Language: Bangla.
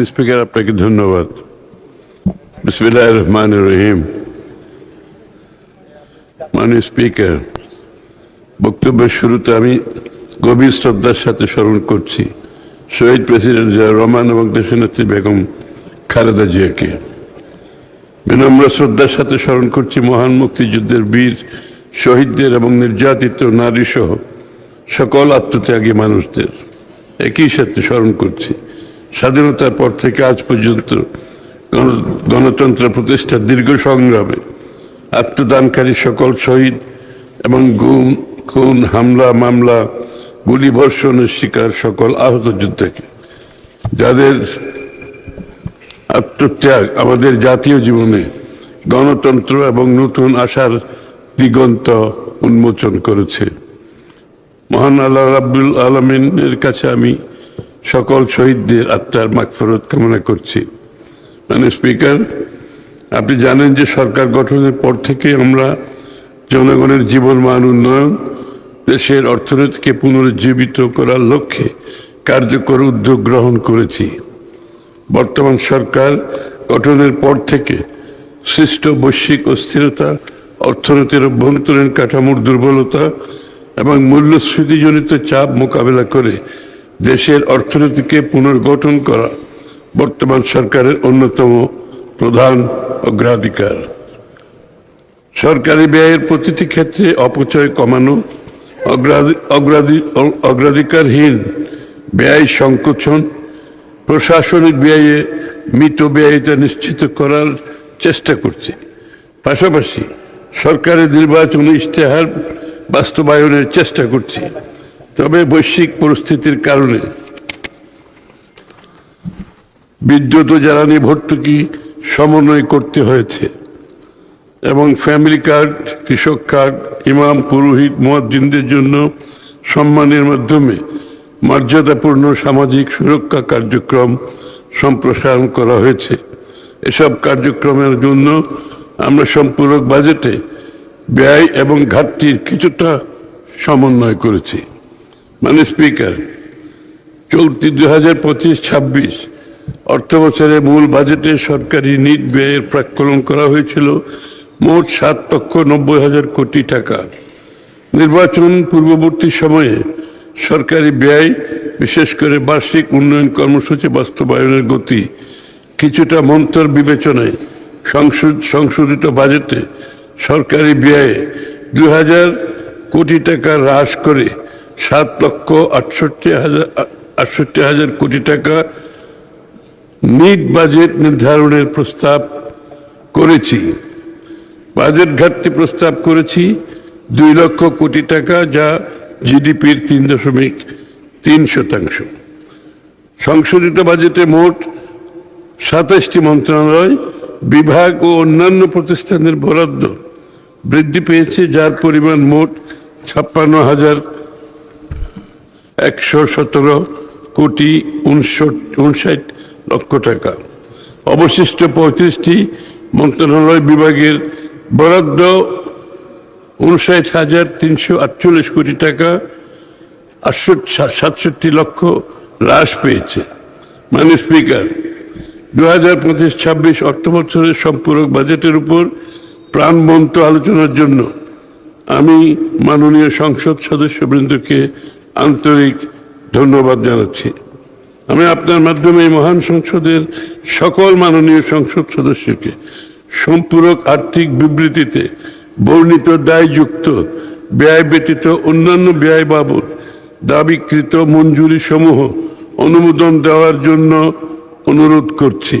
স্পিকার, আপনাকে ধন্যবাদ। বিসমিল্লাহির রহমানির রহিম। মাননীয় স্পিকার, বক্তব্যের শুরুতে আমি গভীর শ্রদ্ধার সাথে স্মরণ করছি শহীদ প্রেসিডেন্ট জিয়াউর রহমান এবং দেশনেত্রী বেগম খালেদা জিয়াকে। বিনম্র শ্রদ্ধার সাথে স্মরণ করছি মহান মুক্তিযুদ্ধের বীর শহীদদের এবং নির্যাতিত নারী সহ সকল আত্মত্যাগী মানুষদের। একই সাথে স্মরণ করছি স্বাধীনতার পর থেকে আজ পর্যন্ত গণতন্ত্র প্রতিষ্ঠার দীর্ঘ সংগ্রামে আত্মদানকারী সকল শহীদ এবং গুম, খুন, হামলা, মামলা, গুলিবর্ষণের শিকার সকল আহত যোদ্ধাকে, যাদের আত্মত্যাগ আমাদের জাতীয় জীবনে গণতন্ত্র এবং নতুন আশার দিগন্ত উন্মোচন করেছে। মহান আল্লাহ রাব্বুল আলামিনের কাছে আমি সকল শহীদদের আত্মার মাগফিরাত কামনা করছি। মাননীয় স্পিকার, আপনি জানেন যে সরকার গঠনের পর থেকে আমরা জনগণের জীবনমান উন্নয়ন, দেশের অর্থনীতিকে পুনরুজ্জীবিত করার লক্ষ্যে কার্যকর উদ্যোগ গ্রহণ করেছি। বর্তমান সরকার গঠনের পর থেকে সৃষ্ট বৈশ্বিক অস্থিরতা, অর্থনীতির অভ্যন্তরীণ কাঠামোর দুর্বলতা এবং মূল্যস্ফীতিজনিত চাপ মোকাবেলা করে দেশের অর্থনীতিকে পুনর্গঠন করা বর্তমান সরকারের অন্যতম প্রধান অগ্রাধিকার। সরকারি ব্যয়ের প্রতিটি ক্ষেত্রে অপচয় কমানো, অগ্রাধিকারহীন ব্যয় সংকোচন, প্রশাসনিক ব্যয়ে মিতব্যয়িতা নিশ্চিত করার চেষ্টা করছে। পাশাপাশি সরকারের নির্বাচনী ইশতেহার বাস্তবায়নের চেষ্টা করছি। তবে বৈশ্বিক পরিস্থিতির কারণে বিদ্যুৎ ও জ্বালানি ভর্তুকি সমন্বয় করতে হয়েছে এবং ফ্যামিলি কার্ড, কৃষক কার্ড, ইমাম, পুরোহিত, মুয়াজ্জিনদের জন্য সম্মানের মাধ্যমে মর্যাদাপূর্ণ সামাজিক সুরক্ষা কার্যক্রম সম্প্রসারণ করা হয়েছে। এসব কার্যক্রমের জন্য আমরা সম্পূরক বাজেটে ব্যয় এবং ঘাটতির কিছুটা সমন্বয় করেছি। মাননীয় স্পিকার, চলতি 2025-26 অর্থ বছরের মূল বাজেটে সরকারি নিট ব্যয়ের প্রাক্কলন করা হয়েছিল মোট 7,90,000 কোটি টাকা। নির্বাচন পূর্ববর্তী সময়ে সরকারি ব্যয়, বিশেষ করে বার্ষিক উন্নয়ন কর্মসূচি বাস্তবায়নের গতি কিছুটা মন্তর বিবেচনায় সংশোধিত বাজেটে সরকারি ব্যয়ে 2,000 কোটি টাকা হ্রাস করে 7,68,000 কোটি টাকা নিট বাজেট নির্ধারণের প্রস্তাব করেছি। বাজেট ঘাটতি প্রস্তাব করেছি 2 লক্ষ কোটি টাকা, যা জিডিপির 3.3%। সংশোধিত বাজেটে মোট 27টি মন্ত্রণালয়, বিভাগ ও অন্যান্য প্রতিষ্ঠানের বরাদ্দ বৃদ্ধি পেয়েছে, যার পরিমাণ মোট 56,117 কোটি 59 লক্ষ টাকা। অবশিষ্ট 35টি মন্ত্রণালয় বিভাগের বরাদ্দ 59,348 কোটি টাকা 67 লক্ষ হ্রাস পেয়েছে। মাননীয় স্পিকার, 2025-26 অর্থ বছরের সম্পূরক বাজেটের উপর প্রাণবন্ত আলোচনার জন্য আমি মাননীয় সংসদ সদস্যবৃন্দকে আন্তরিক ধন্যবাদ জানাচ্ছি। আমি আপনার মাধ্যমে মহান সংসদের সকল মাননীয় সংসদ সদস্যকে সম্পূরক আর্থিক বিবৃতিতে বর্ণিত দায়যুক্ত ব্যয় ব্যতীত অন্যান্য ব্যয় বাবদ দাবিকৃত মঞ্জুরি সমূহ অনুমোদন দেওয়ার জন্য অনুরোধ করছি।